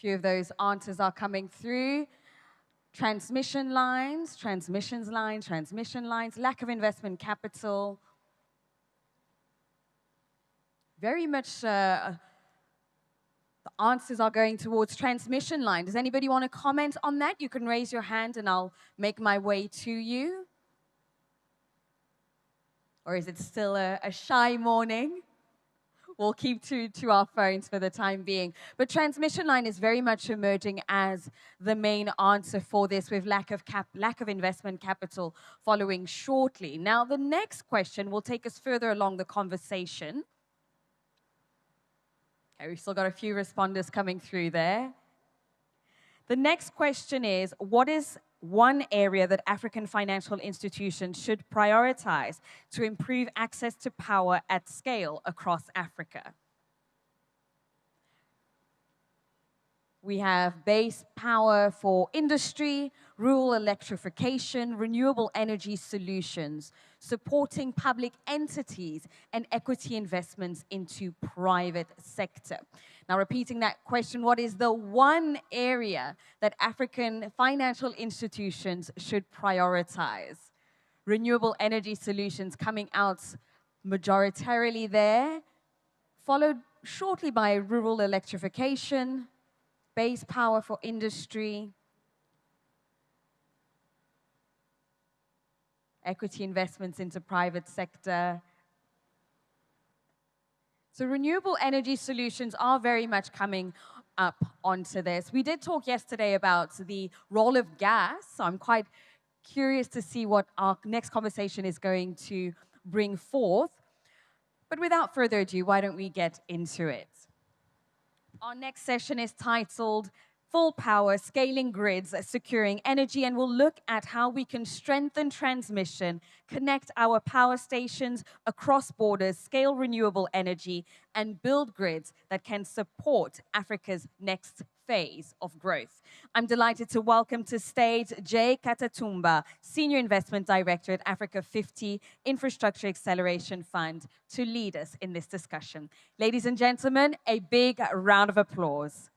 few of those answers are coming through. Transmission lines, transmission lines, lack of investment capital. Very much the answers are going towards transmission line. Does anybody want to comment on that? You can raise your hand and I'll make my way to you. Or is it still a shy morning? We'll keep to our phones for the time being. But transmission line is very much emerging as the main answer for this, with lack of investment capital following shortly. Now, the next question will take us further along the conversation. Okay, we've still got a few responders coming through there. The next question is, what is one area that African financial institutions should prioritize to improve access to power at scale across Africa? We have base power for industry, rural electrification, renewable energy solutions, supporting public entities, and equity investments into private sector. Now, repeating that question, what is the one area that African financial institutions should prioritize? Renewable energy solutions coming out majoritarily there, followed shortly by rural electrification, base power for industry, equity investments into private sector. So renewable energy solutions are very much coming up onto this. We did talk yesterday about the role of gas, so I'm quite curious to see what our next conversation is going to bring forth. But without further ado, why don't we get into it? Our next session is titled Full Power, Scaling Grids, Securing Energy, and we'll look at how we can strengthen transmission, connect our power stations across borders, scale renewable energy, and build grids that can support Africa's next phase of growth. I'm delighted to welcome to stage Jay Katatumba, Senior Investment Director at Africa 50 Infrastructure Acceleration Fund, to lead us in this discussion. Ladies and gentlemen, a big round of applause.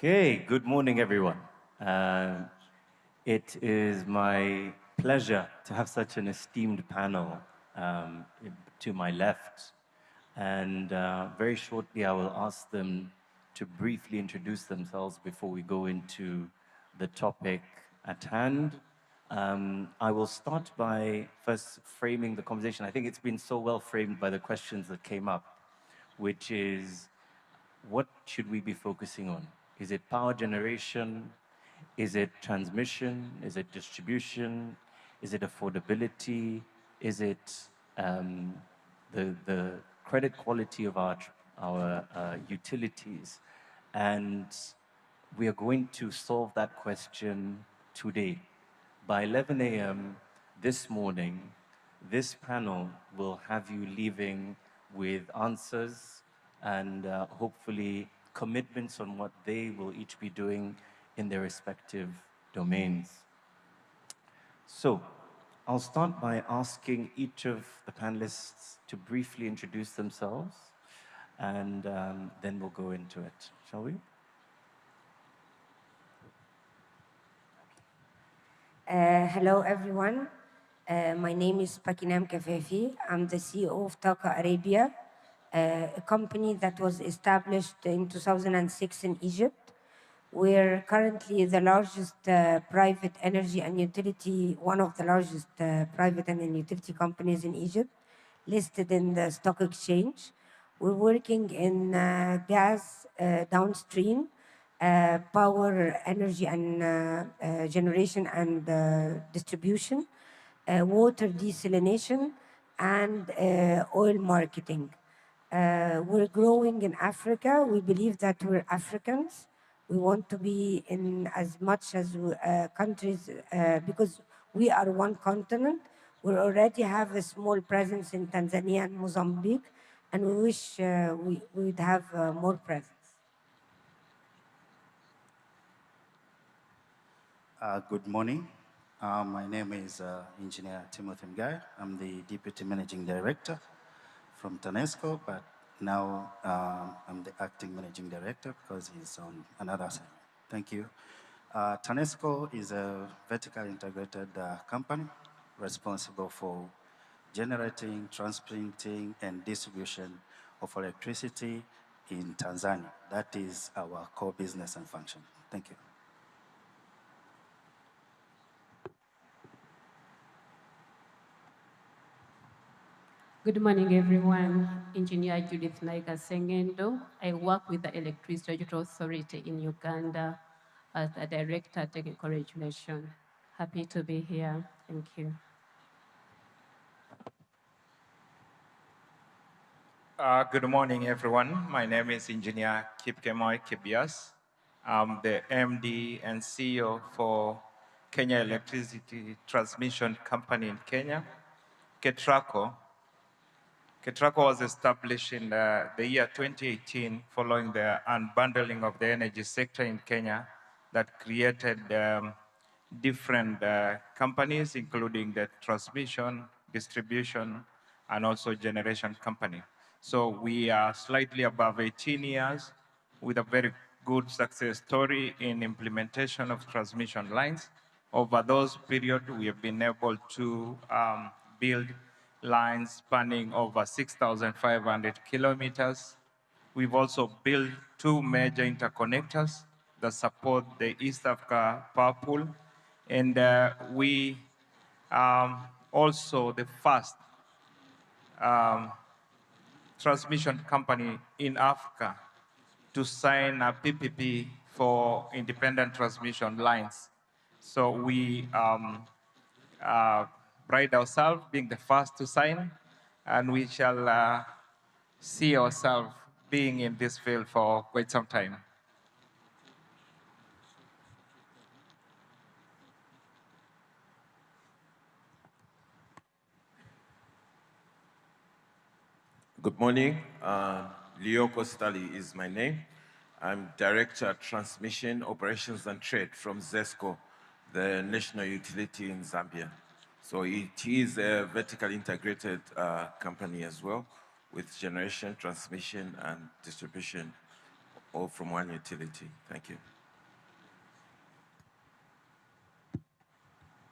Okay, good morning, everyone. It is my pleasure to have such an esteemed panel to my left. And very shortly, I will ask them to briefly introduce themselves before we go into the topic at hand. I will start by first framing the conversation. I think it's been so well framed by the questions that came up, which is, what should we be focusing on? Is it power generation? Is it transmission? Is it distribution? Is it affordability? Is it the credit quality of our utilities? And we are going to solve that question today. By 11 a.m. this morning, this panel will have you leaving with answers and hopefully commitments on what they will each be doing in their respective domains. So I'll start by asking each of the panelists to briefly introduce themselves, and then we'll go into it, shall we? Hello, everyone. My name is Pakinam Kafefi. I'm the CEO of Taka Arabia, a company that was established in 2006 in Egypt. We're currently the largest private energy and utility, one of the largest private and utility companies in Egypt, listed in the stock exchange. We're working in gas downstream, power, energy and generation and distribution, water desalination, and oil marketing. We're growing in Africa. We believe that we're Africans. We want to be in as much as countries because we are one continent. We already have a small presence in Tanzania and Mozambique, and we wish we would have more presence. Good morning. My name is Engineer Timothy Mgai. I'm the Deputy Managing Director from TANESCO, but now I'm the Acting Managing Director because he's on another side. Thank you. TANESCO is a vertically integrated company responsible for generating, transporting, and distribution of electricity in Tanzania. That is our core business and function. Thank you. Good morning, everyone. Engineer Judith Naiga Sengendo. I work with the Electricity Regulatory Authority in Uganda as the Director Technical Regulation. Happy to be here. Thank you. Good morning, everyone. My name is Engineer Kipkemoy Kibias. I'm the MD and CEO for Kenya Electricity Transmission Company in Kenya, KETRACO. KETRACO was established in the year 2018 following the unbundling of the energy sector in Kenya that created different companies, including the transmission, distribution, and also generation company. So we are slightly above 18 years with a very good success story in implementation of transmission lines. Over those periods, we have been able to build lines spanning over 6,500 kilometers. We've also built 2 major interconnectors that support the East Africa power pool. And we also the first transmission company in Africa to sign a PPP for independent transmission lines. So we pride ourselves being the first to sign, and we shall see ourselves being in this field for quite some time. Good morning. Leo Costali is my name. I'm Director Transmission Operations and Trade from ZESCO, the national utility in Zambia. So it is a vertically integrated company as well, with generation, transmission, and distribution, all from one utility. Thank you.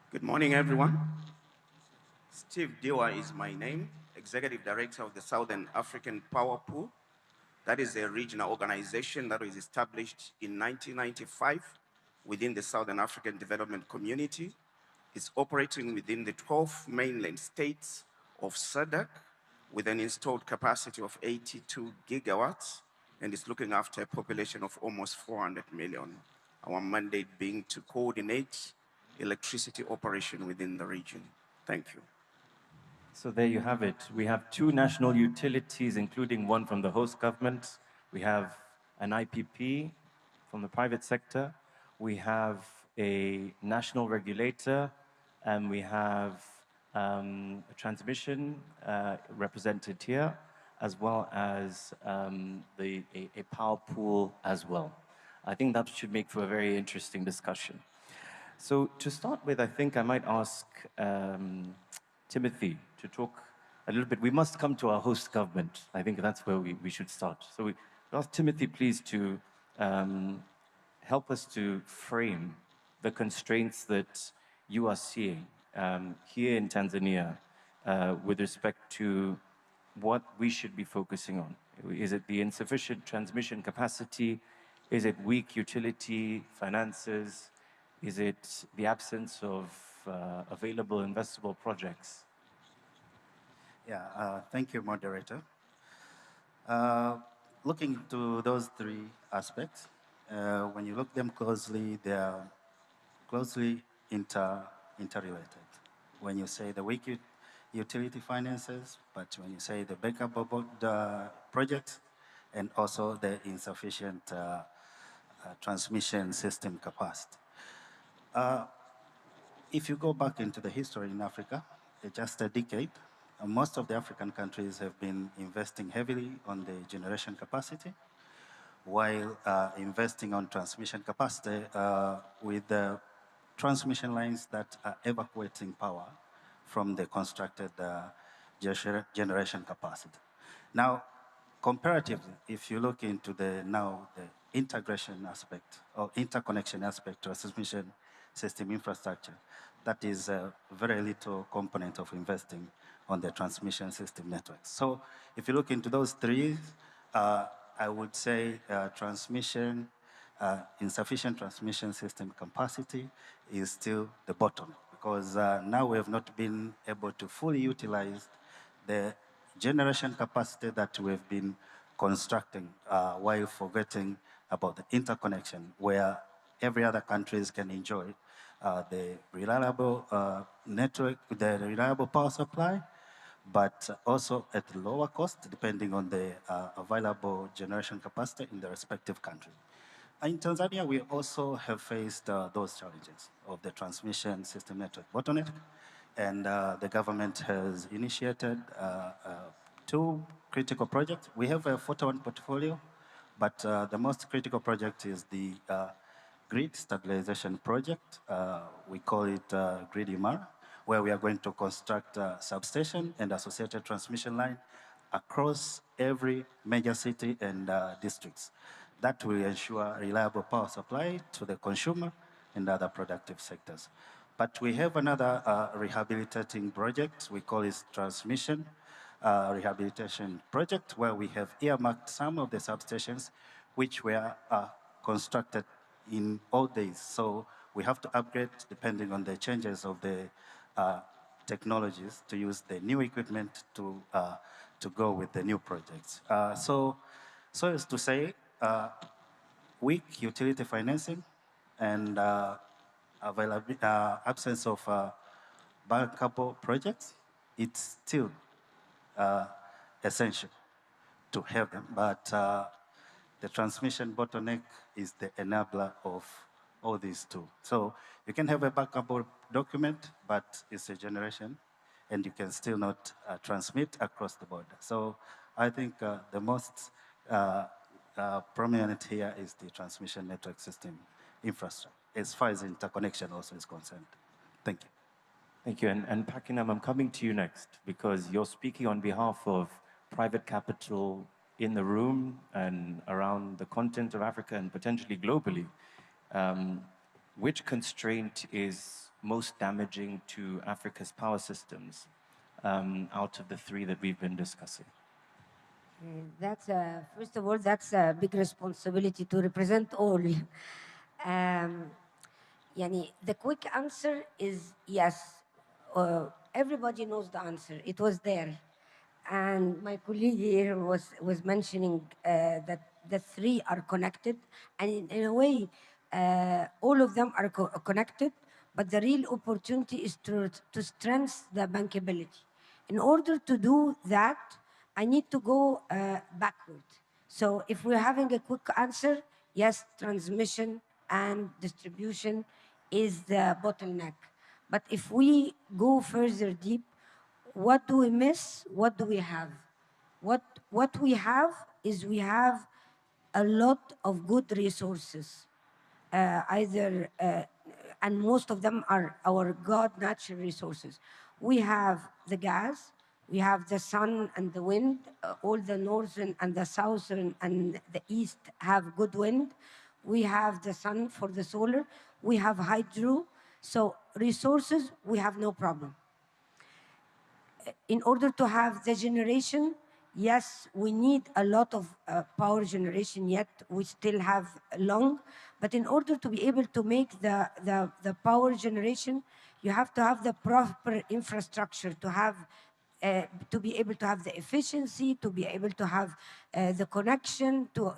Good morning, everyone. Steve Diwa is my name, Executive Director of the Southern African Power Pool. That is a regional organization that was established in 1995 within the Southern African Development Community. It's operating within the 12 mainland states of SADC with an installed capacity of 82 gigawatts, and it's looking after a population of almost 400 million. Our mandate being to coordinate electricity operation within the region. Thank you. So there you have it. We have 2 national utilities, including one from the host government. We have an IPP from the private sector. We have a national regulator, and we have a transmission represented here, as well as a power pool as well. I think that should make for a very interesting discussion. So to start with, I think I might ask Timothy to talk a little bit. We must come to our host government. I think that's where we should start. So we ask Timothy, please, to help us to frame the constraints that you are seeing here in Tanzania with respect to what we should be focusing on? Is it the insufficient transmission capacity? Is it weak utility finances? Is it the absence of available investable projects? Yeah, thank you, moderator. Looking to those three aspects, when you look them closely, they are closely interrelated. When you say the weak utility finances, but when you say the bankable projects, and also the insufficient transmission system capacity. If you go back into the history in Africa, just a decade, most of the African countries have been investing heavily on the generation capacity, while investing on transmission capacity with the transmission lines that are evacuating power from the constructed generation capacity. Now, comparatively, if you look into the integration aspect or interconnection aspect of transmission system infrastructure, that is a very little component of investing on the transmission system network. So if you look into those three, I would say insufficient transmission system capacity is still the bottom, because now we have not been able to fully utilize the generation capacity that we've been constructing while forgetting about the interconnection, where every other countries can enjoy the reliable network, the reliable power supply, but also at lower cost, depending on the available generation capacity in the respective country. In Tanzania, we also have faced those challenges of the transmission system network bottleneck, and the government has initiated two critical projects. We have a 41 portfolio, but the most critical project is the grid stabilization project. We call it Grid Imara, where we are going to construct a substation and associated transmission line across every major city and districts. That will ensure reliable power supply to the consumer and other productive sectors. But we have another rehabilitating project. We call it transmission rehabilitation project, where we have earmarked some of the substations which were constructed in old days. So we have to upgrade depending on the changes of the technologies to use the new equipment to go with the new projects. So as to say, weak utility financing and absence of bankable projects, it's still essential to have them, but the transmission bottleneck is the enabler of all these two. So you can have a bankable document, but it's a generation, and you can still not transmit across the border. So I think the most prominent here is the transmission network system infrastructure, as far as interconnection also is concerned. Thank you. Thank you. And Pakinam, I'm coming to you next, because you're speaking on behalf of private capital in the room and around the continent of Africa and potentially globally. Which constraint is most damaging to Africa's power systems out of the three that we've been discussing? That's first of all, that's a big responsibility to represent all. The quick answer is yes. Everybody knows the answer. It was there. And my colleague here was mentioning that the three are connected. And in a way, all of them are connected, but the real opportunity is to strengthen the bankability. In order to do that, I need to go backward. So if we're having a quick answer, yes, transmission and distribution is the bottleneck. But if we go further deep, what do we miss? What do we have? What we have is we have a lot of good resources, and most of them are our God natural resources. We have the gas, we have the sun and the wind. All the northern and the southern and the east have good wind. We have the sun for the solar. We have hydro. So resources, we have no problem. In order to have the generation, yes, we need a lot of power generation, yet we still have long. But in order to be able to make the power generation, you have to have the proper infrastructure to have to be able to have the efficiency, to be able to have the connection, to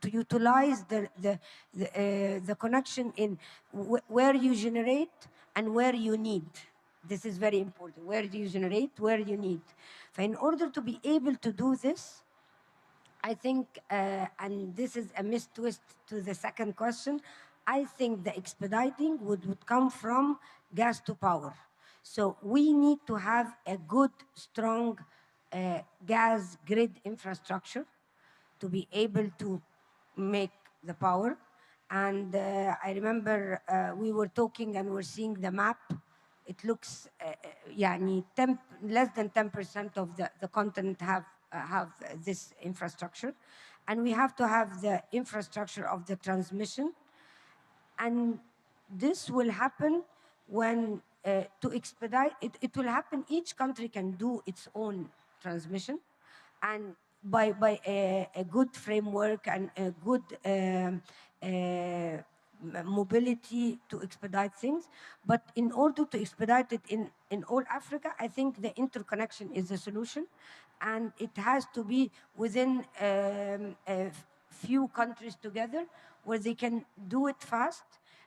utilize the connection in where you generate and where you need. This is very important. Where do you generate? Where you need? So in order to be able to do this, I think, and this is a twist to the second question, I think the expediting would come from gas to power. So we need to have a good, strong gas grid infrastructure to be able to make the power. And I remember we were talking and we're seeing the map. It looks, يعني less than 10% of the continent have this infrastructure. And we have to have the infrastructure of the transmission. And this will happen when, to expedite, it will happen, each country can do its own transmission. And by a good framework and a good mobility to expedite things. But in order to expedite it in all Africa, I think the interconnection is the solution. And it has to be within a few countries together where they can do it fast.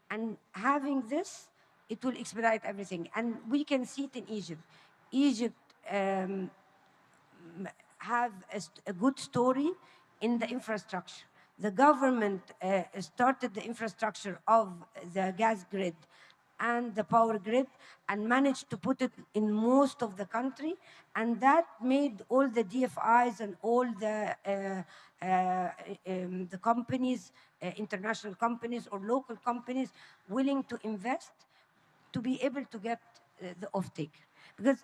And having this, it will expedite everything. And we can see it in Egypt. Egypt have a good story in the infrastructure. The government started the infrastructure of the gas grid and the power grid and managed to put it in most of the country. And that made all the DFIs and all the companies, international companies or local companies, willing to invest to be able to get the offtake. Because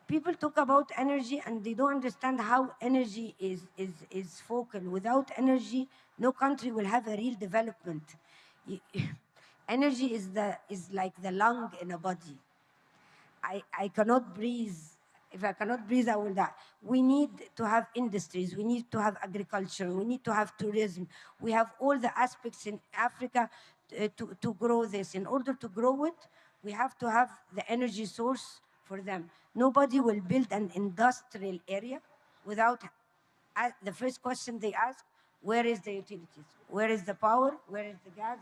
people talk about energy and they don't understand how energy is focal. Without energy, no country will have a real development. Energy is like the lung in a body. I cannot breathe. If I cannot breathe, I will die. We need to have industries. We need to have agriculture. We need to have tourism. We have all the aspects in Africa to grow this. In order to grow it, we have to have the energy source for them. Nobody will build an industrial area without the first question they ask, where is the utilities? Where is the power? Where is the gas?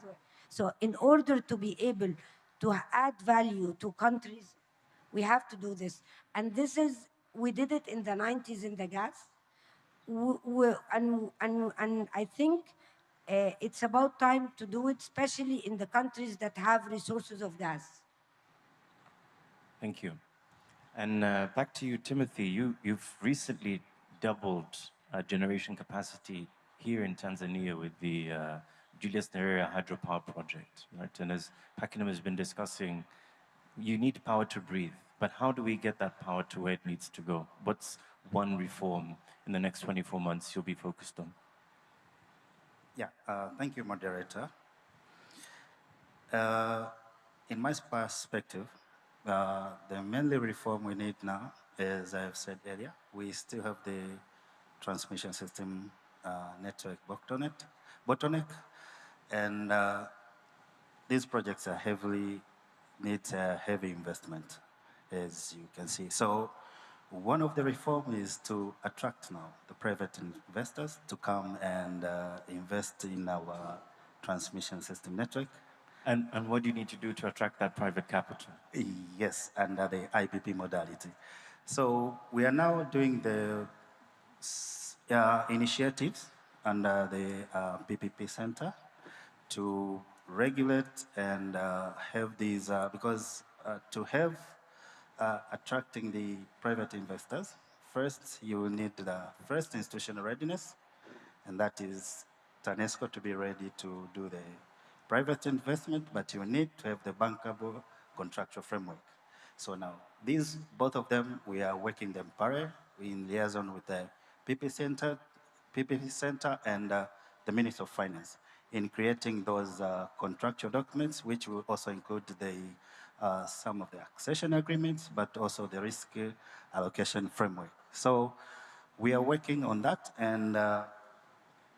So in order to be able to add value to countries, we have to do this. And this is, we did it in the 90s in the gas. And I think it's about time to do it, especially in the countries that have resources of gas. Thank you. And back to you, Timothy. You've recently doubled generation capacity here in Tanzania with the Julius Nyerere hydropower project, right? And as Pakinam has been discussing, you need power to breathe, but how do we get that power to where it needs to go? What's one reform in the next 24 months you'll be focused on? Yeah, thank you, moderator. In my perspective, the mainly reform we need now, as I've said earlier, we still have the transmission system network bottleneck, and these projects are needs a heavy investment, as you can see. So one of the reform is to attract now the private investors to come and invest in our transmission system network. And what do you need to do to attract that private capital? Yes, under the IPP modality. So we are now doing the initiatives under the PPP Center to regulate and have these, because to have attracting the private investors, first you will need the first institutional readiness, and that is TANESCO to be ready to do the private investment, but you need to have the bankable contractual framework. So now, these, both of them, we are working them parallel in liaison with the PPP Center and the Minister of Finance in creating those contractual documents, which will also include some of the accession agreements, but also the risk allocation framework. So we are working on that, and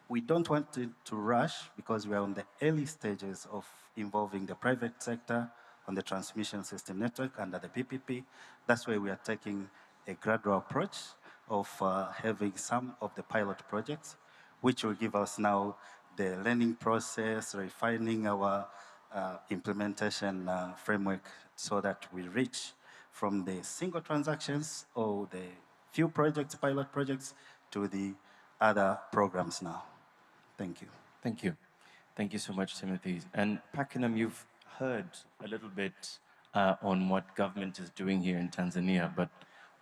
we don't want it to rush because we are on the early stages of involving the private sector on the transmission system network under the PPP. That's why we are taking a gradual approach of having some of the pilot projects, which will give us now the learning process, refining our implementation framework so that we reach from the single transactions or the few projects, pilot projects, to the other programs now. Thank you. Thank you. Thank you so much, Timothy. And Pakinam, you've heard a little bit on what government is doing here in Tanzania, but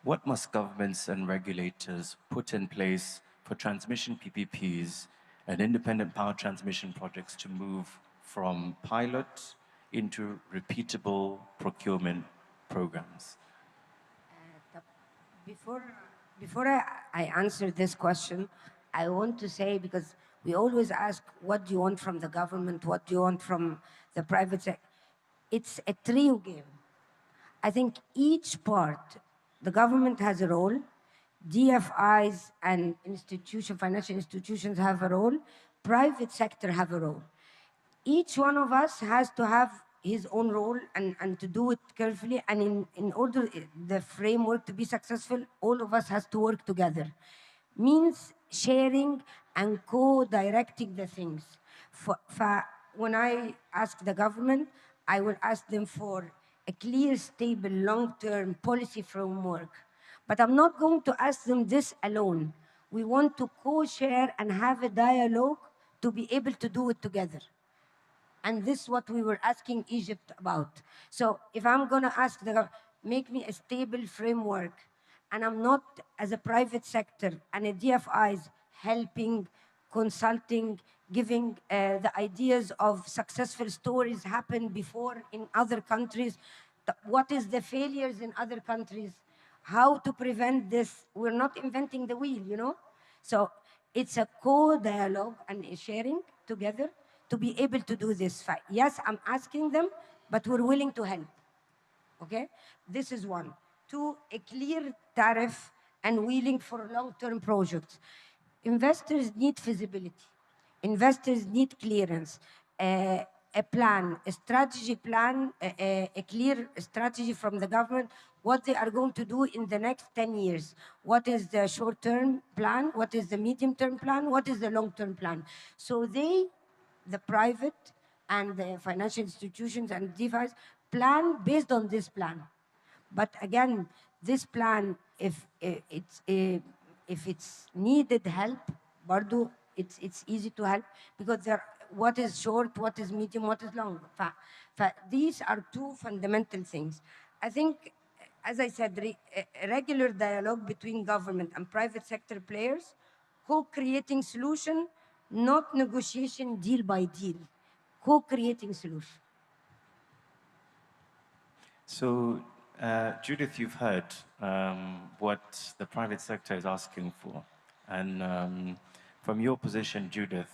what must governments and regulators put in place for transmission PPPs and independent power transmission projects to move from pilot into repeatable procurement programs? Before I answer this question, I want to say, because we always ask, what do you want from the government? What do you want from the private sector? It's a trio game. I think each part, the government has a role, DFIs and financial institutions have a role, private sector have a role. Each one of us has to have his own role and to do it carefully. And in order the framework to be successful, all of us has to work together. Means sharing and co-directing the things. When I ask the government, I will ask them for a clear, stable, long-term policy framework. But I'm not going to ask them this alone. We want to co-share and have a dialogue to be able to do it together. And this is what we were asking Egypt about. So if I'm going to ask the government, make me a stable framework, and I'm not, as a private sector and a DFIs, helping, consulting, giving the ideas of successful stories happen before in other countries, what is the failures in other countries, how to prevent this. We're not inventing the wheel, you know? So it's a co-dialogue and a sharing together to be able to do this fight. Yes, I'm asking them, but we're willing to help. Okay? This is one. Two, a clear tariff and willing for long-term projects. Investors need feasibility. Investors need clearance. A plan, a strategy plan, a clear strategy from the government, what they are going to do in the next 10 years. What is the short-term plan? What is the medium-term plan? What is the long-term plan? So the private and the financial institutions and DeFi's plan based on this plan. But again, this plan, if it's needed help, Bardo, it's easy to help because what is short, what is medium, what is long. These are two fundamental things. I think, as I said, a regular dialogue between government and private sector players, co-creating solution, not negotiation deal by deal, co-creating solution. So, Judith, you've heard what the private sector is asking for. And from your position, Judith,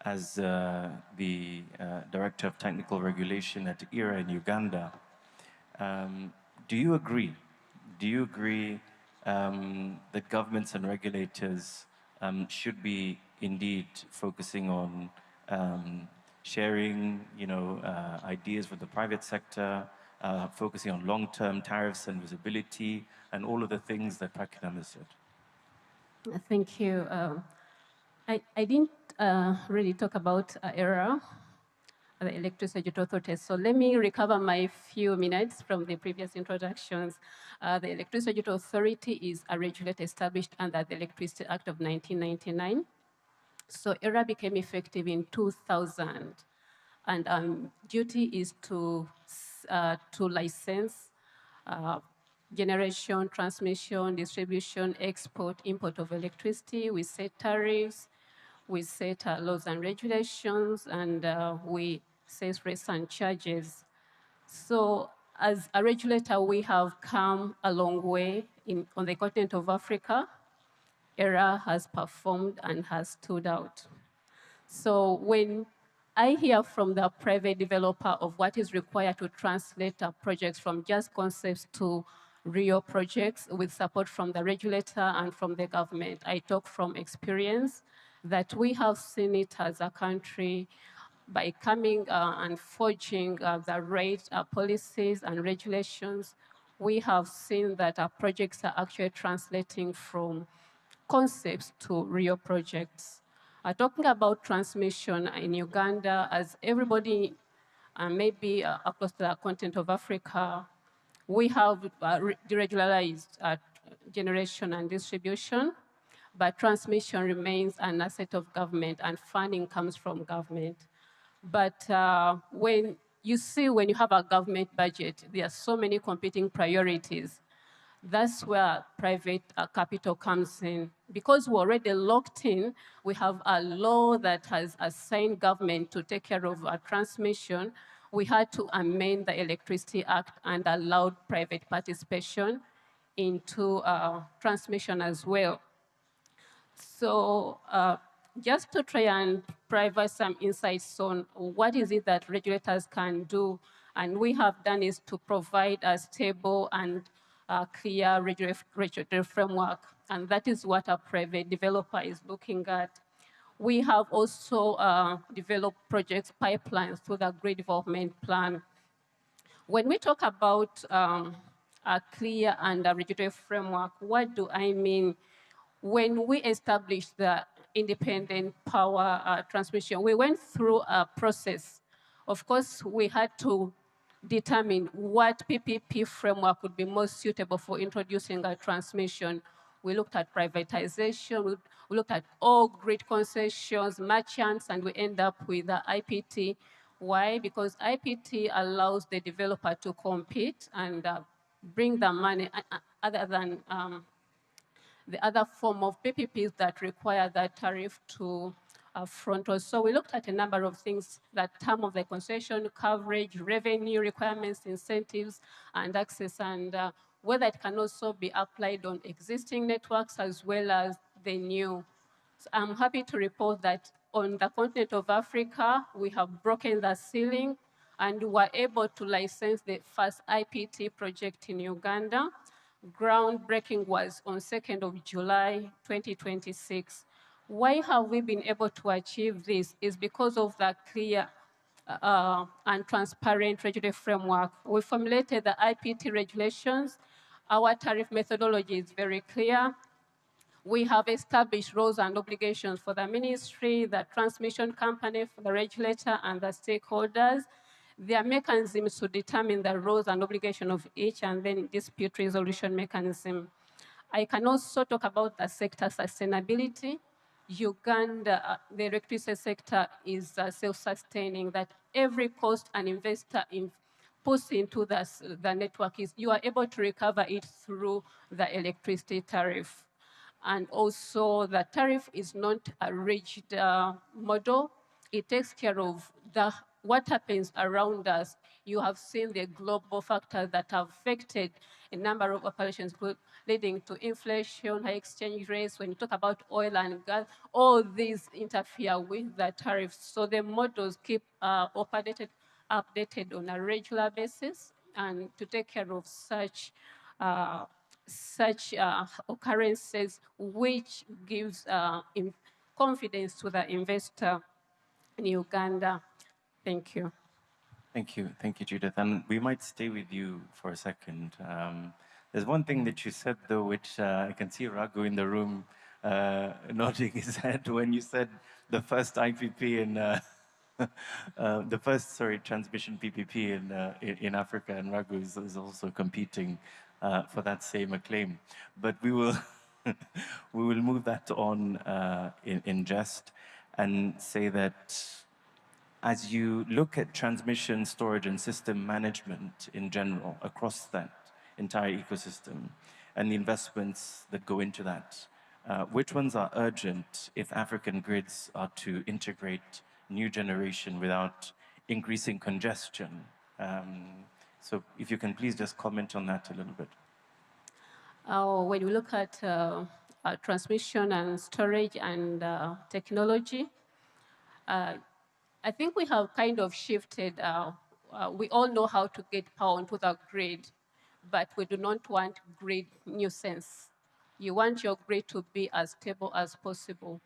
as the Director of Technical Regulation at ERA in Uganda, do you agree? Do you agree that governments and regulators should be indeed focusing on sharing, ideas with the private sector, focusing on long-term tariffs and visibility, and all of the things that Pakinam has said? Thank you. I didn't really talk about ERA, the Electricity Authority. So let me recover my few minutes from the previous introductions. The Electricity Authority is a regulator established under the Electricity Act of 1999. So ERA became effective in 2000. And duty is to license generation, transmission, distribution, export, import of electricity. We set tariffs, we set laws and regulations, and we set rates and charges. So as a regulator, we have come a long way on the continent of Africa. ERA has performed and has stood out. So when I hear from the private developer of what is required to translate projects from just concepts to real projects with support from the regulator and from the government. I talk from experience that we have seen it as a country by coming and forging the right policies and regulations. We have seen that our projects are actually translating from concepts to real projects. Talking about transmission in Uganda, as everybody maybe across the continent of Africa, we have deregularized generation and distribution, but transmission remains an asset of government and funding comes from government. But when you have a government budget, there are so many competing priorities. That's where private capital comes in. Because we're already locked in, we have a law that has assigned government to take care of transmission. We had to amend the Electricity Act and allowed private participation into transmission as well. So just to try and provide some insights on what is it that regulators can do, and we have done is to provide a stable and clear regulatory framework, and that is what a private developer is looking at. We have also developed project pipelines through the Grid Development Plan. When we talk about a clear and a regulatory framework, what do I mean? When we established the independent power transmission, we went through a process. Of course, we had to determine what PPP framework would be most suitable for introducing a transmission. We looked at privatization, we looked at all grid concessions, merchants, and we end up with the IPT. Why? Because IPT allows the developer to compete and bring the money other than the other form of PPPs that require that tariff to front us. So we looked at a number of things, that term of the concession, coverage, revenue requirements, incentives, and access, and whether it can also be applied on existing networks as well as the new. So I'm happy to report that on the continent of Africa, we have broken the ceiling and were able to license the first IPT project in Uganda. Groundbreaking was on 2nd of July, 2026. Why have we been able to achieve this? Is because of the clear and transparent regulatory framework. We formulated the IPT regulations. Our tariff methodology is very clear. We have established roles and obligations for the ministry, the transmission company, for the regulator, and the stakeholders. There are mechanisms to determine the roles and obligations of each, and then dispute resolution mechanism. I can also talk about the sector sustainability. Uganda, the electricity sector is self-sustaining, that every cost an investor puts into the network you are able to recover it through the electricity tariff. And also the tariff is not a rigid model. It takes care of what happens around us. You have seen the global factors that have affected a number of operations, leading to inflation, high exchange rates. When you talk about oil and gas, all these interfere with the tariffs. So the models keep updated on a regular basis, and to take care of such occurrences, which gives confidence to the investor in Uganda. Thank you. Thank you, Judith. And we might stay with you for a second. There's one thing that you said, though, which I can see Raghu in the room nodding his head when you said the first IPP transmission PPP in Africa, and Raghu is also competing for that same acclaim. But we will we will move that on in jest and say that as you look at transmission, storage, and system management in general across that entire ecosystem and the investments that go into that, which ones are urgent if African grids are to integrate new generation without increasing congestion? So if you can please just comment on that a little bit. When you look at transmission and storage and technology, I think we have kind of shifted. We all know how to get power onto the grid, but we do not want grid nuisance. You want your grid to be as stable as possible.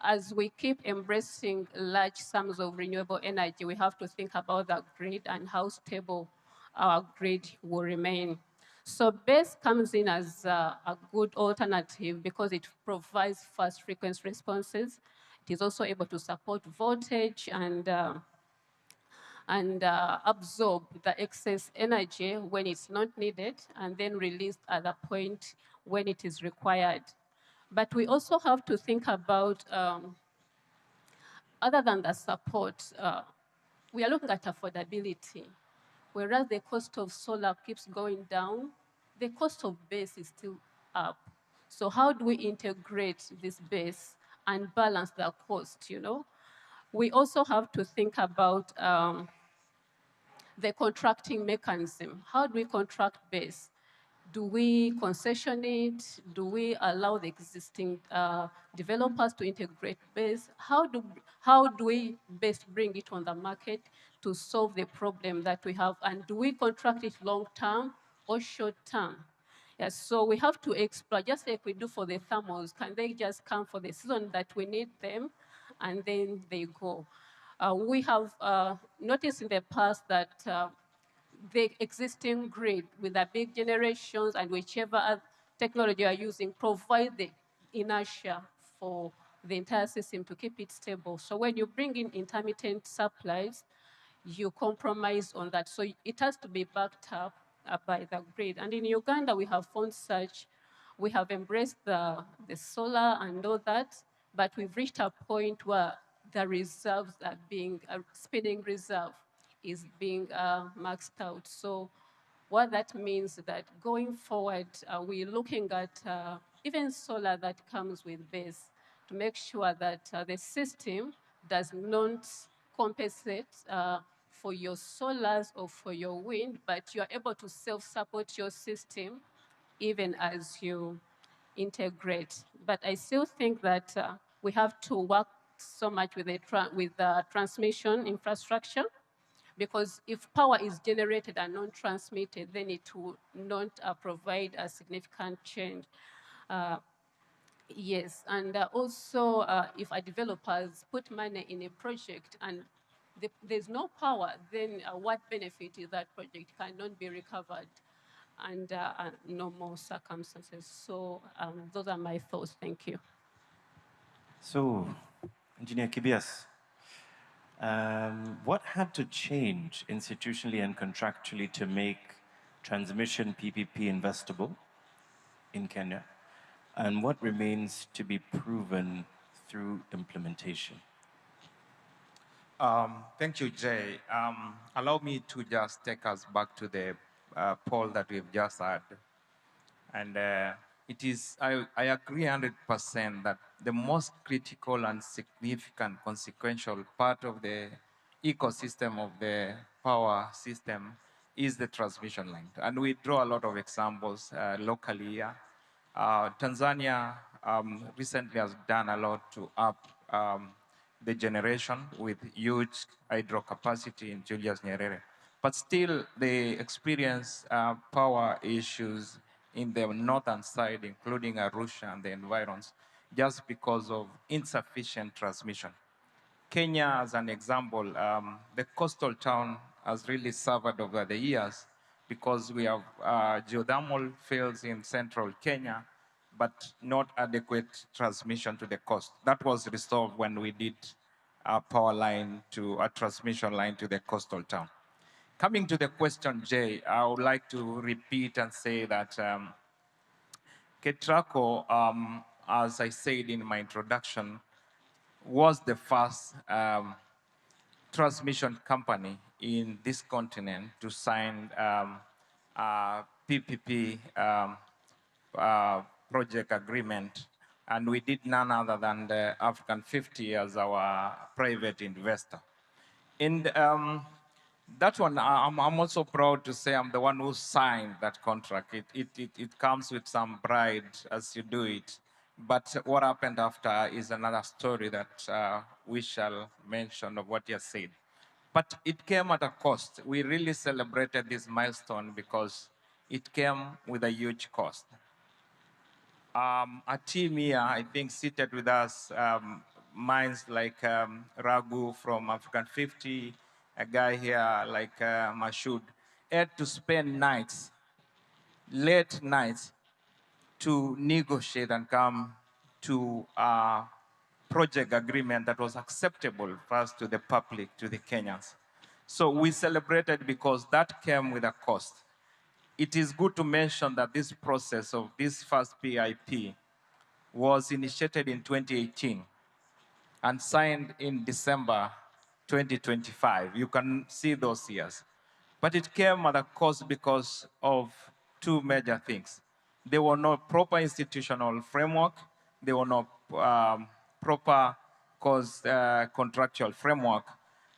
As we keep embracing large sums of renewable energy, we have to think about the grid and how stable our grid will remain. So BESS comes in as a good alternative because it provides fast frequency responses. It is also able to support voltage and absorb the excess energy when it's not needed and then release at the point when it is required. But we also have to think about, other than the support, we are looking at affordability. Whereas the cost of solar keeps going down, the cost of BESS is still up. So how do we integrate this BESS and balance the cost, you know? We also have to think about the contracting mechanism. How do we contract BESS? Do we concession it? Do we allow the existing developers to integrate BESS? How do we best bring it on the market to solve the problem that we have? And do we contract it long term or short term? Yes, so we have to explore, just like we do for the thermals. Can they just come for the season that we need them, and then they go? We have noticed in the past that the existing grid with the big generations and whichever technology you are using provide the inertia for the entire system to keep it stable. So when you bring in intermittent supplies, you compromise on that. So it has to be backed up by the grid. And in Uganda, we have found such. We have embraced the solar and all that, but we've reached a point where the reserves are being, spinning reserve is being maxed out. So what that means that going forward, we're looking at even solar that comes with BESS to make sure that the system does not compensate for your solars or for your wind, but you are able to self-support your system even as you integrate. But I still think that we have to work so much with the transmission infrastructure, because if power is generated and not transmitted, then it will not provide a significant change. Yes, and also if a developers put money in a project and there's no power, then what benefit is that project cannot be recovered under normal circumstances. So those are my thoughts. Thank you. So, Engineer Kibias, what had to change institutionally and contractually to make transmission PPP investable in Kenya? And what remains to be proven through implementation? Thank you, Jay. Allow me to just take us back to the poll that we've just had. And I agree 100% that the most critical and significant consequential part of the ecosystem of the power system is the transmission line. And we draw a lot of examples locally here. Tanzania recently has done a lot to up the generation with huge hydro capacity in Julius Nyerere. But still, they experience power issues in the northern side, including Arusha and the environs, just because of insufficient transmission. Kenya, as an example, the coastal town has really suffered over the years because we have geothermal fields in central Kenya, but not adequate transmission to the coast. That was resolved when we did a power line to a transmission line to the coastal town. Coming to the question, Jay, I would like to repeat and say that KETRACO, as I said in my introduction, was the first transmission company in this continent to sign a PPP project agreement, and we did none other than the African 50 as our private investor. And that one, I'm also proud to say I'm the one who signed that contract. It comes with some pride as you do it. But what happened after is another story that we shall mention of what you said. But it came at a cost. We really celebrated this milestone because it came with a huge cost. A team here, I think, seated with us, minds like Ragu from African 50, a guy here like Mashud, had to spend nights, late nights, to negotiate and come to a project agreement that was acceptable first to the public, to the Kenyans. So we celebrated because that came with a cost. It is good to mention that this process of this first PIP was initiated in 2018 and signed in December 2025. You can see those years. But it came at a cost because of two major things. There were no proper institutional framework. There were no proper contractual framework.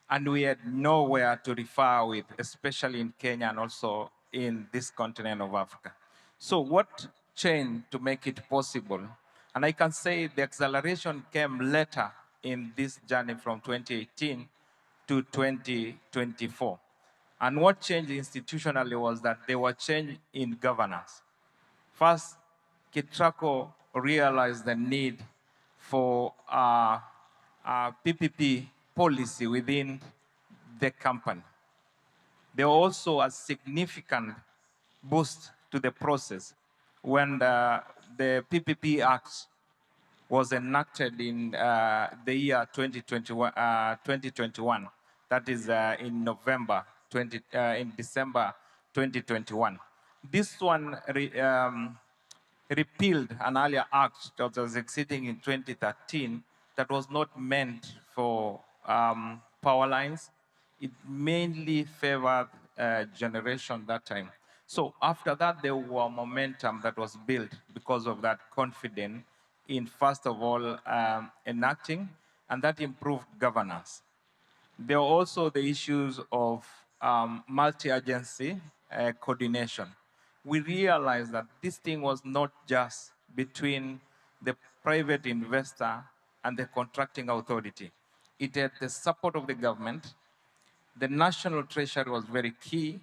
And we had nowhere to refer with, especially in Kenya and also in this continent of Africa. So what changed to make it possible? And I can say the acceleration came later in this journey from 2018 to 2024. And what changed institutionally was that there were change in governance. First, Kitrako realized the need for a PPP policy within the company. There was also a significant boost to the process when the PPP Act was enacted in the year 2021. That is in in December 2021. This one repealed an earlier act that was existing in 2013 that was not meant for power lines. It mainly favored generation that time. So after that, there was momentum that was built because of that confidence in, first of all, enacting, and that improved governance. There are also the issues of multi-agency coordination. We realized that this thing was not just between the private investor and the contracting authority. It had the support of the government. The national treasury was very key,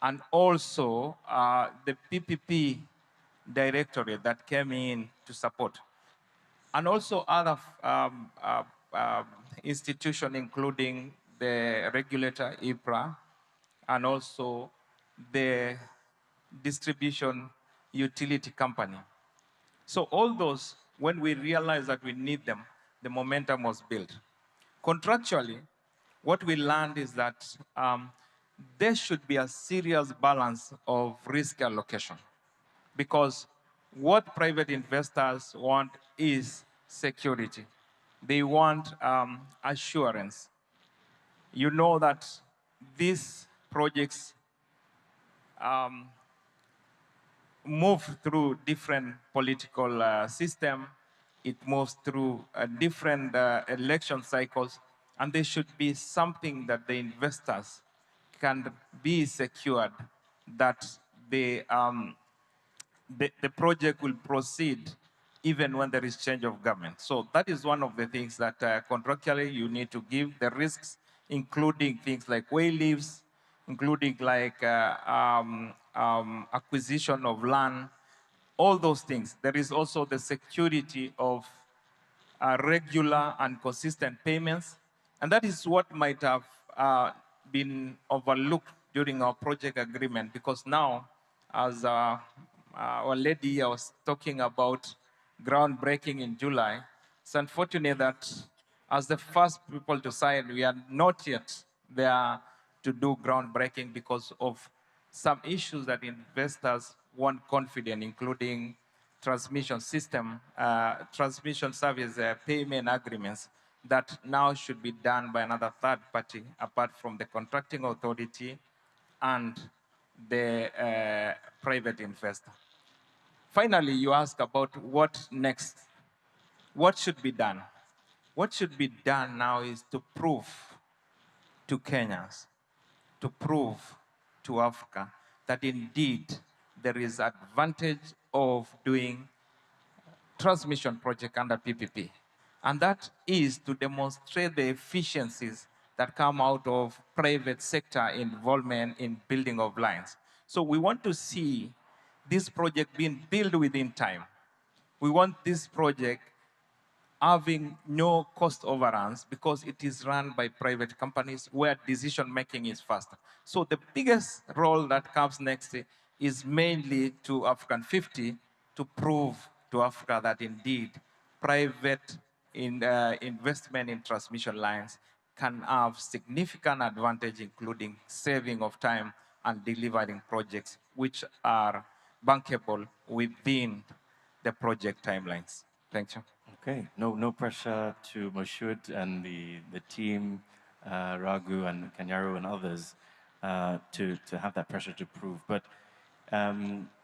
and also the PPP directorate that came in to support. And also other institutions, including the regulator, Infra, and also the distribution utility company. So all those, when we realized that we need them, the momentum was built. Contractually, what we learned is that there should be a serious balance of risk allocation, because what private investors want is security. They want assurance. You know that these projects move through different political system. It moves through different election cycles, and there should be something that the investors can be secured that the project will proceed even when there is change of government. So that is one of the things that contractually you need to give the risks, including things like way leaves, including like acquisition of land, all those things. There is also the security of regular and consistent payments. And that is what might have been overlooked during our project agreement, because now, as our lady here was talking about groundbreaking in July, it's unfortunate that as the first people to sign, we are not yet there to do groundbreaking because of some issues that investors want confident, including transmission system, transmission service payment agreements that now should be done by another third party apart from the contracting authority and the private investor. Finally, you ask about what next. What should be done? What should be done now is to prove to Kenyans, to prove to Africa that indeed there is advantage of doing transmission project under PPP. And that is to demonstrate the efficiencies that come out of private sector involvement in building of lines. So we want to see this project being built within time. We want this project having no cost overruns because it is run by private companies where decision making is faster. So the biggest role that comes next is mainly to African 50 to prove to Africa that indeed private investment in transmission lines can have significant advantage, including saving of time and delivering projects which are bankable within the project timelines. Thank you. Okay, no pressure to Moshood and the team, Raghu and Kanyaru and others to have that pressure to prove. But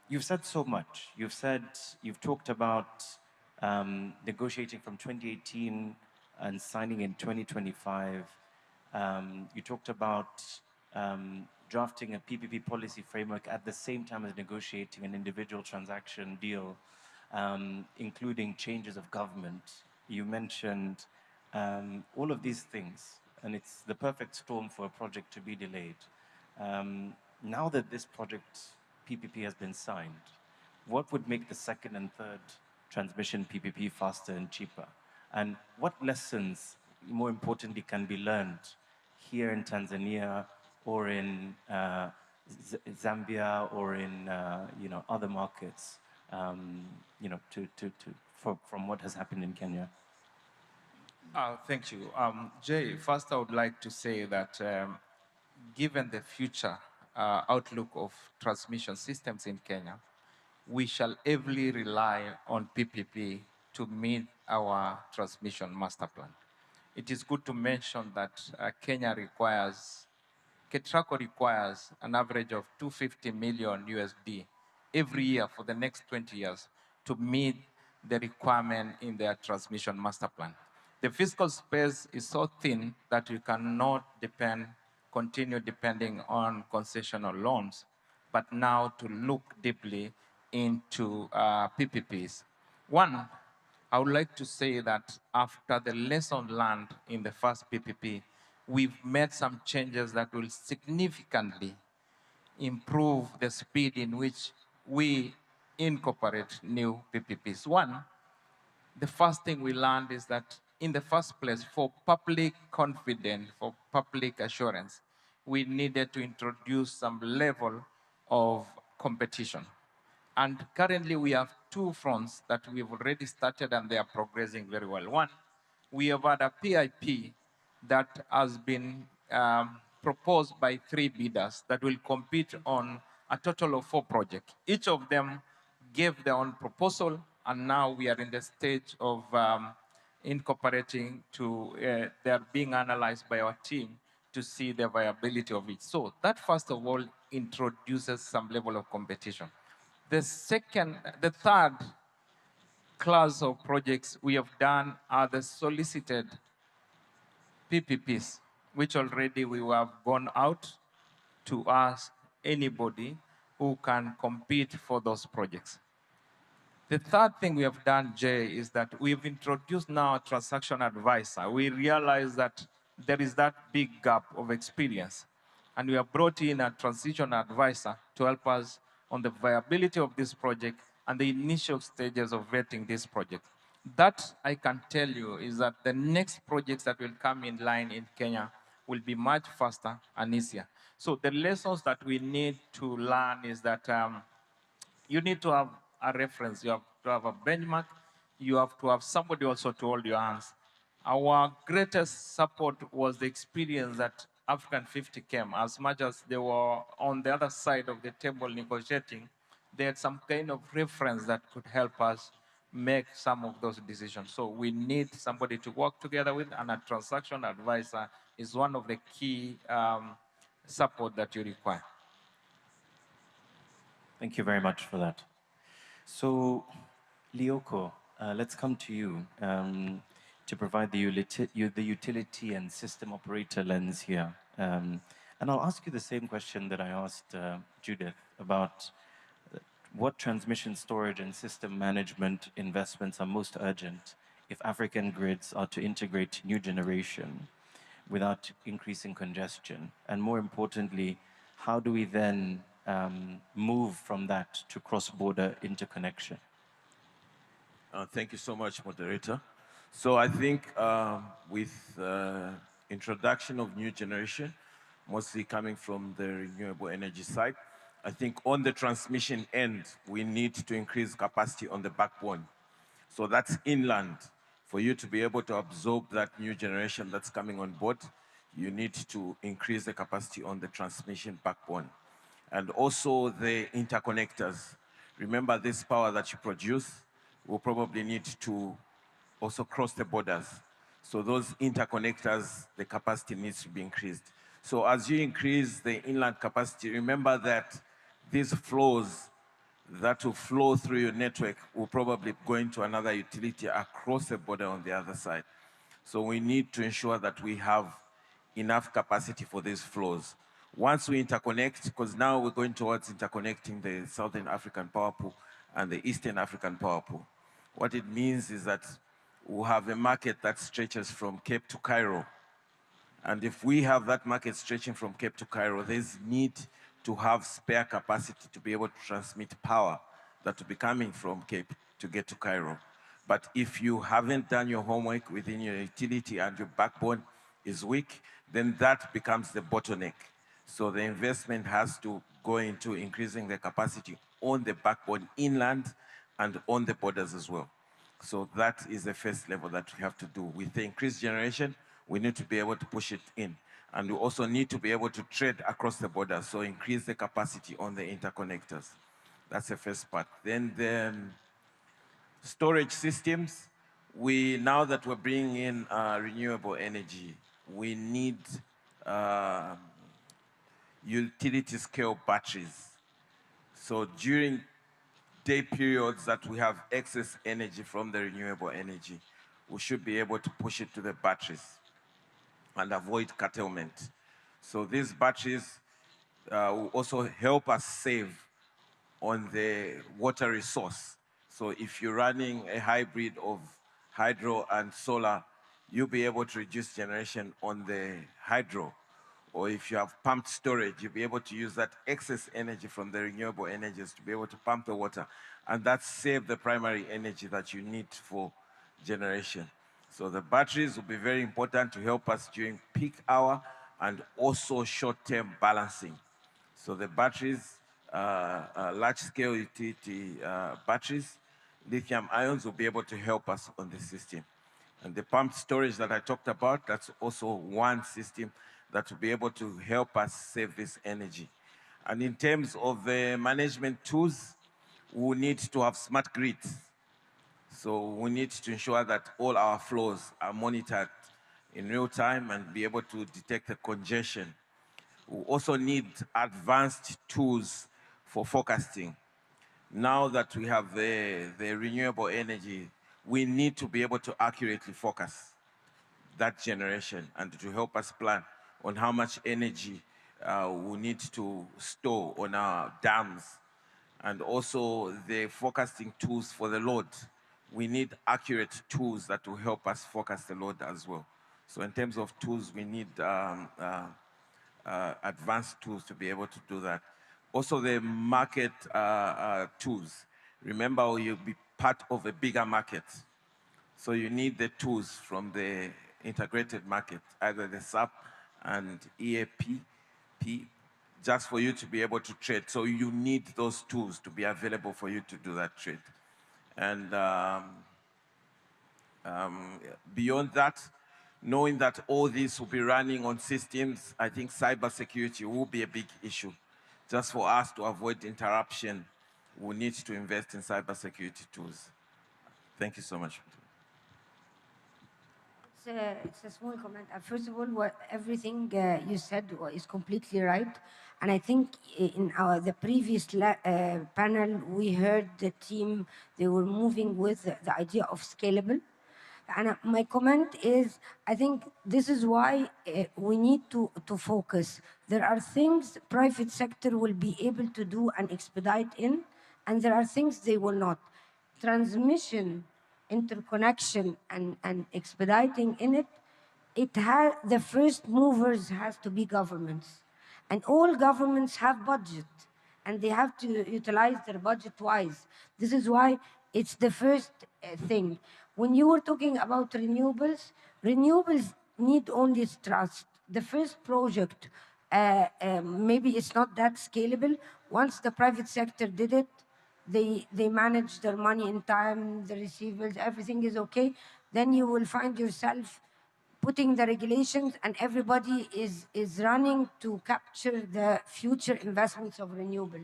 you've said so much. You've talked about negotiating from 2018 and signing in 2025. You talked about drafting a PPP policy framework at the same time as negotiating an individual transaction deal, including changes of government. You mentioned all of these things, and it's the perfect storm for a project to be delayed. Now that this project PPP has been signed, what would make the second and third transmission PPP faster and cheaper? And what lessons, more importantly, can be learned here in Tanzania or in Zambia or in other markets, from what has happened in Kenya? Thank you. Jay, first I would like to say that given the future outlook of transmission systems in Kenya, we shall heavily rely on PPP to meet our transmission master plan. It is good to mention that KETRACO requires an average of 250 million USD every year for the next 20 years to meet the requirement in their transmission master plan. The fiscal space is so thin that we cannot continue depending on concessional loans, but now to look deeply into PPPs. One, I would like to say that after the lesson learned in the first PPP, we've made some changes that will significantly improve the speed in which we incorporate new PPPs. One, the first thing we learned is that in the first place, for public confidence, for public assurance, we needed to introduce some level of competition. And currently we have two fronts that we've already started and they are progressing very well. One, we have had a PIP that has been proposed by 3 bidders that will compete on a total of 4 projects. Each of them gave their own proposal, and now we are in the stage of incorporating they are being analyzed by our team to see the viability of it. So that first of all introduces some level of competition. The third class of projects we have done are the solicited PPPs, which already we have gone out to ask anybody who can compete for those projects. The third thing we have done, Jay, is that we've introduced now a transaction advisor. We realize that there is that big gap of experience, and we have brought in a transition advisor to help us on the viability of this project and the initial stages of vetting this project. That I can tell you is that the next projects that will come in line in Kenya will be much faster and easier. So the lessons that we need to learn is that you need to have a reference, you have to have a benchmark, you have to have somebody also to hold your hands. Our greatest support was the experience that African 50 came. As much as they were on the other side of the table negotiating, they had some kind of reference that could help us make some of those decisions. So we need somebody to work together with, and a transaction advisor is one of the key support that you require. Thank you very much for that. So, Lioko, let's come to you to provide the utility and system operator lens here. And I'll ask you the same question that I asked Judith about what transmission storage and system management investments are most urgent if African grids are to integrate new generation without increasing congestion? And more importantly, how do we then move from that to cross-border interconnection? Thank you so much, moderator. So I think with introduction of new generation, mostly coming from the renewable energy side, I think on the transmission end, we need to increase capacity on the backbone. So that's inland. For you to be able to absorb that new generation that's coming on board, you need to increase the capacity on the transmission backbone. And also the interconnectors. Remember, this power that you produce will probably need to also cross the borders. So those interconnectors, the capacity needs to be increased. So as you increase the inland capacity, remember that these flows that will flow through your network will probably go into another utility across the border on the other side. So we need to ensure that we have enough capacity for these flows. Once we interconnect, because now we're going towards interconnecting the Southern African power pool and the Eastern African power pool. What it means is that we'll have a market that stretches from Cape to Cairo. And if we have that market stretching from Cape to Cairo, there's need to have spare capacity to be able to transmit power that will be coming from Cape to get to Cairo. But if you haven't done your homework within your utility and your backbone is weak, then that becomes the bottleneck. So the investment has to go into increasing the capacity on the backbone inland and on the borders as well. So that is the first level that we have to do. With the increased generation, we need to be able to push it in. And we also need to be able to trade across the border, so increase the capacity on the interconnectors. That's the first part. Then the storage systems, now that we're bringing in renewable energy, we need utility scale batteries. So during day periods that we have excess energy from the renewable energy, we should be able to push it to the batteries and avoid curtailment. So these batteries will also help us save on the water resource. So if you're running a hybrid of hydro and solar, you'll be able to reduce generation on the hydro. Or if you have pumped storage, you'll be able to use that excess energy from the renewable energies to be able to pump the water. And that saves the primary energy that you need for generation. So the batteries will be very important to help us during peak hour and also short-term balancing. So the batteries, large-scale utility batteries, lithium ions will be able to help us on the system. And the pumped storage that I talked about, that's also one system that will be able to help us save this energy. And in terms of the management tools, we need to have smart grids. So we need to ensure that all our flows are monitored in real time and be able to detect the congestion. We also need advanced tools for forecasting. Now that we have the renewable energy, we need to be able to accurately forecast that generation and to help us plan on how much energy we need to store on our dams, and also the forecasting tools for the load. We need accurate tools that will help us forecast the load as well. So in terms of tools, we need advanced tools to be able to do that. Also the market tools. Remember, you'll be part of a bigger market. So you need the tools from the integrated market, either the SAP and EAP, just for you to be able to trade. So you need those tools to be available for you to do that trade. And beyond that, knowing that all this will be running on systems, I think cybersecurity will be a big issue. Just for us to avoid interruption, we need to invest in cybersecurity tools. Thank you so much. It's a small comment. First of all, everything you said is completely right. And I think in the previous panel, we heard the team, they were moving with the idea of scalable. And my comment is, I think this is why we need to focus. There are things private sector will be able to do and expedite in, and there are things they will not. Transmission interconnection and expediting in it, the first movers has to be governments. And all governments have budget, and they have to utilize their budget wise. This is why it's the first thing. When you were talking about renewables, renewables need only trust. The first project, maybe it's not that scalable. Once the private sector did it, they manage their money in time, the receivables, everything is okay, then you will find yourself putting the regulations and everybody is running to capture the future investments of renewable.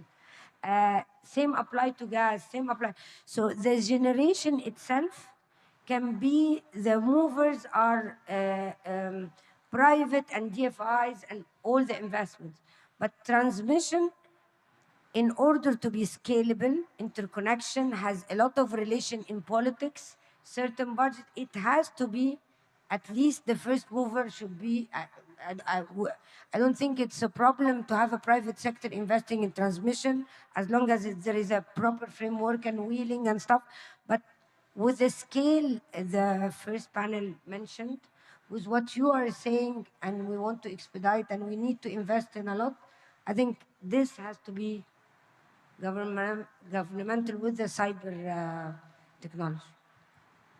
Same apply to gas, same apply. So the generation itself can be, the movers are private and DFIs and all the investments. But transmission, in order to be scalable, interconnection has a lot of relation in politics, certain budget, it has to be, at least the first mover should be, I don't think it's a problem to have a private sector investing in transmission, as long as there is a proper framework and wheeling and stuff. But with the scale the first panel mentioned, with what you are saying, and we want to expedite and we need to invest in a lot, I think this has to be governmental with the cyber technology.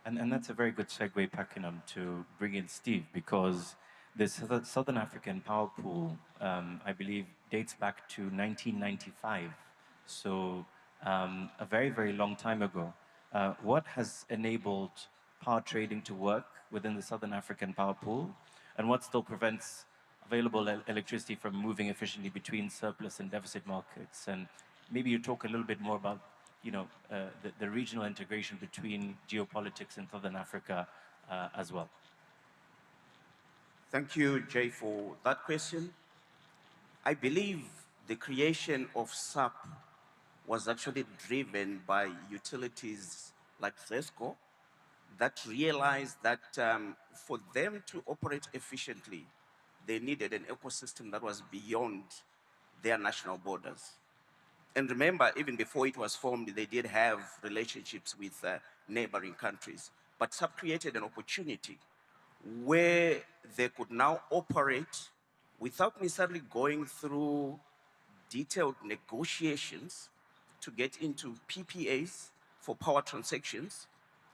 And that's a very good segue, Pakinam, to bring in Steve, because the Southern African Power Pool, I believe, dates back to 1995. So a very, very long time ago. What has enabled power trading to work within the Southern African Power Pool? And what still prevents available electricity from moving efficiently between surplus and deficit markets? And maybe you talk a little bit more about the regional integration between geopolitics in Southern Africa as well. Thank you, Jay, for that question. I believe the creation of SAP was actually driven by utilities like ZESCO that realized that for them to operate efficiently, they needed an ecosystem that was beyond their national borders. And remember, even before it was formed, they did have relationships with neighboring countries. But SAP created an opportunity where they could now operate without necessarily going through detailed negotiations to get into PPAs for power transactions,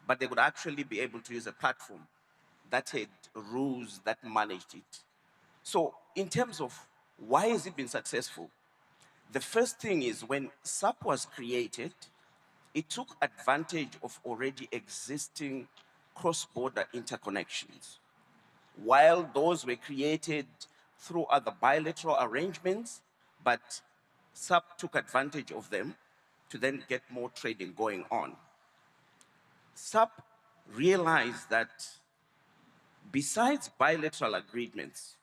but they would actually be able to use a platform that had rules that managed it. So in terms of why has it been successful, the first thing is when SAP was created, it took advantage of already existing cross-border interconnections. While those were created through other bilateral arrangements, but SAP took advantage of them to then get more trading going on. SAP realized that besides bilateral agreements,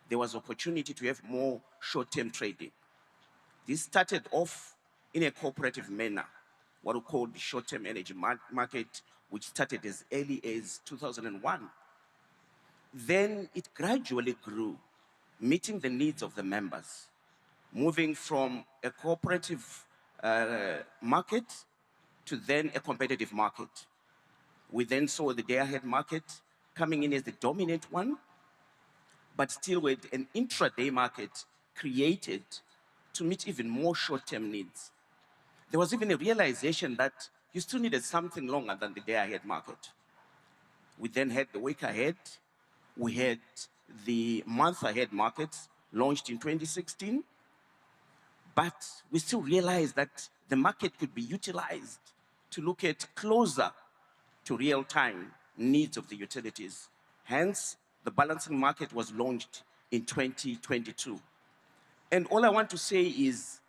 there was opportunity to have more short-term trading. This started off in a cooperative manner, what we call the short-term energy market, which started as early as 2001. Then it gradually grew, meeting the needs of the members, moving from a cooperative market to then a competitive market. We then saw the day-ahead market coming in as the dominant one, but still with an intraday market created to meet even more short-term needs. There was even a realization that you still needed something longer than the day-ahead market. We then had the week ahead. We had the month-ahead markets launched in 2016. But we still realized that the market could be utilized to look at closer to real-time needs of the utilities. Hence, the balancing market was launched in 2022. And all I want to say is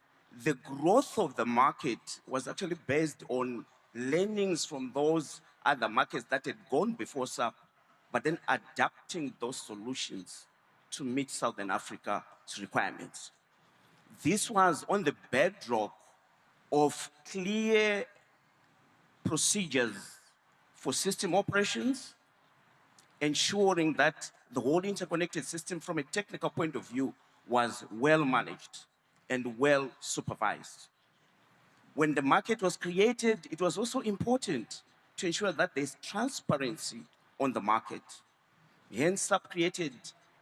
the growth of the market was actually based on learnings from those other markets that had gone before SAP, but then adapting those solutions to meet Southern Africa's requirements. This was on the bedrock of clear procedures for system operations, ensuring that the whole interconnected system from a technical point of view was well managed and well supervised. When the market was created, it was also important to ensure that there's transparency on the market. Hence, SAP created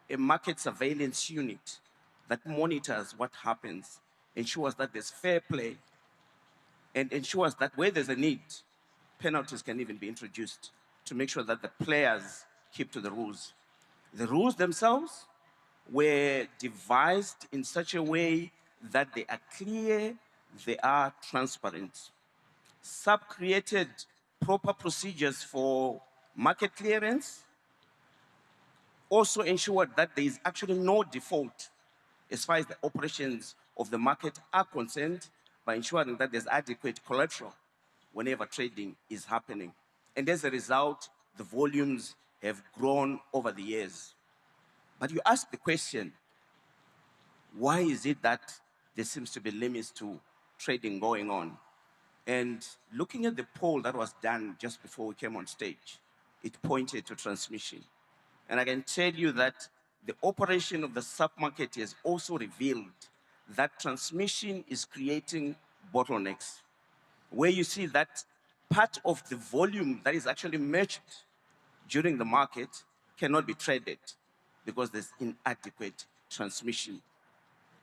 a market surveillance unit that monitors what happens, ensures that there's fair play, and ensures that where there's a need, penalties can even be introduced to make sure that the players keep to the rules. The rules themselves were devised in such a way that they are clear, they are transparent. SAP created proper procedures for market clearance, also ensured that there is actually no default as far as the operations of the market are concerned by ensuring that there's adequate collateral whenever trading is happening. And as a result, the volumes have grown over the years. But you ask the question, why is it that there seems to be limits to trading going on? And looking at the poll that was done just before we came on stage, it pointed to transmission. And I can tell you that the operation of the sub-market has also revealed that transmission is creating bottlenecks, where you see that part of the volume that is actually merged during the market cannot be traded because there's inadequate transmission.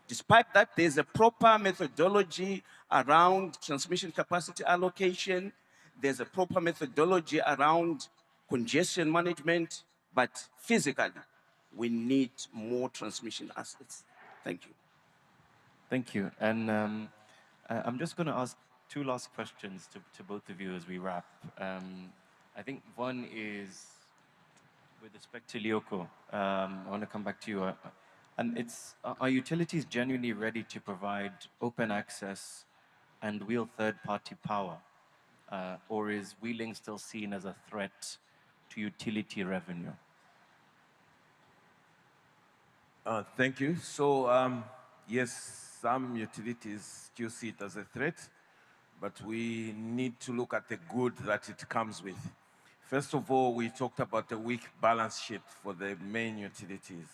Despite that, there's a proper methodology around transmission capacity allocation. There's a proper methodology around congestion management, but physically, we need more transmission assets. Thank you. Thank you. And I'm just going to ask two last questions to both of you as we wrap. I think one is with respect to Lyoko. I want to come back to you. And it's, are utilities genuinely ready to provide open access and wheel third-party power? Or is wheeling still seen as a threat to utility revenue? Thank you. So, yes, some utilities still see it as a threat, but we need to look at the good that it comes with. First of all, we talked about the weak balance sheet for the main utilities.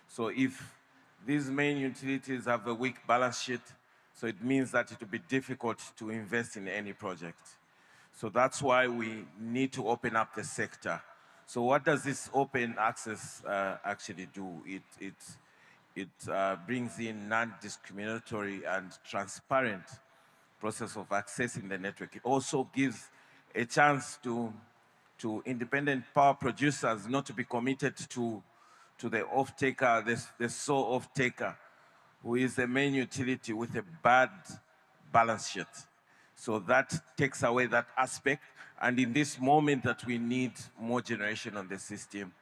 So if these main utilities have a weak balance sheet, so it means that it will be difficult to invest in any project. So that's why we need to open up the sector. So what does this open access actually do? It brings in non-discriminatory and transparent process of accessing the network. It also gives a chance to independent power producers not to be committed to the off-taker, the sole off-taker, who is the main utility with a bad balance sheet. So that takes away that aspect. And in this moment that we need more generation on the system,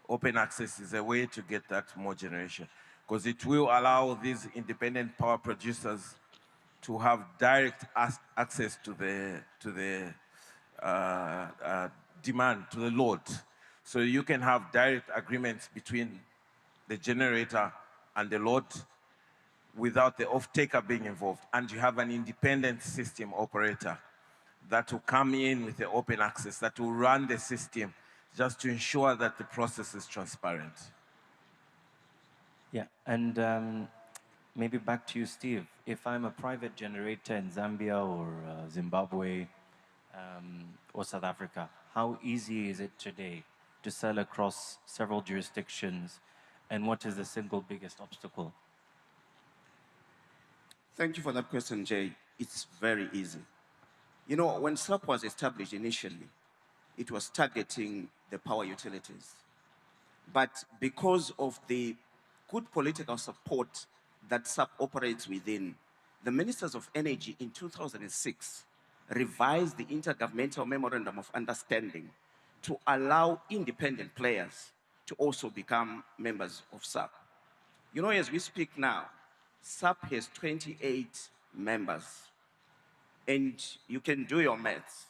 open access is a way to get that more generation, because it will allow these independent power producers to have direct access to the demand, to the load. So you can have direct agreements between the generator and the load without the off-taker being involved. And you have an independent system operator that will come in with the open access, that will run the system just to ensure that the process is transparent. Yeah, and maybe back to you, Steve. If I'm a private generator in Zambia or Zimbabwe or South Africa, how easy is it today to sell across several jurisdictions, and what is the single biggest obstacle? Thank you for that question, Jay. It's very easy. You know, when SAP was established initially, it was targeting the power utilities. But because of the good political support that SAP operates within, the Ministers of Energy in 2006 revised the Intergovernmental Memorandum of Understanding to allow independent players to also become members of SAP. You know, as we speak now, SAP has 28 members. And you can do your maths.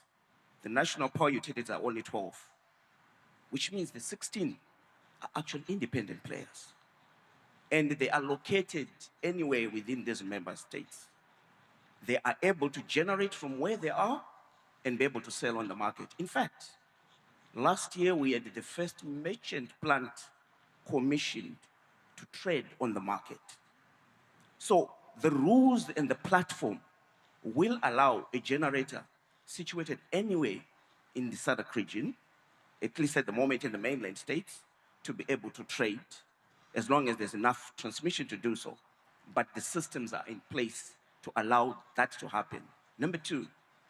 The national power utilities are only 12, which means the 16 are actually independent players. And they are located anywhere within these member states. They are able to generate from where they are and be able to sell on the market. In fact, last year we had the first merchant plant commissioned to trade on the market. So the rules and the platform will allow a generator situated anywhere in the SADC region, at least at the moment in the mainland states, to be able to trade as long as there's enough transmission to do so. But the systems are in place to allow that to happen. Number two,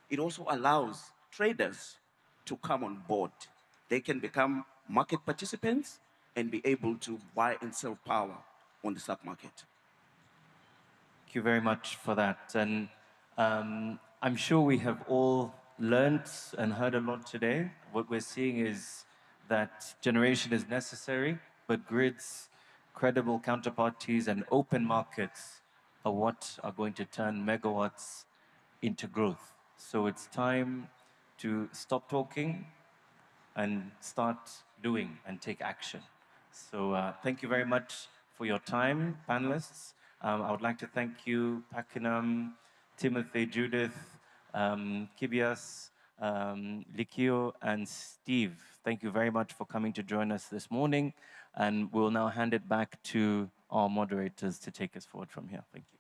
it also allows traders to come on board. They can become market participants and be able to buy and sell power on the stock market. Thank you very much for that. And I'm sure we have all learned and heard a lot today. What we're seeing is that generation is necessary, but grids, credible counterparties, and open markets are what are going to turn megawatts into growth. So it's time to stop talking and start doing and take action. So thank you very much for your time, panelists. I would like to thank you, Pakinam, Timothy, Judith, Kibias, Likio, and Steve. Thank you very much for coming to join us this morning. And we'll now hand it back to our moderators to take us forward from here. Thank you.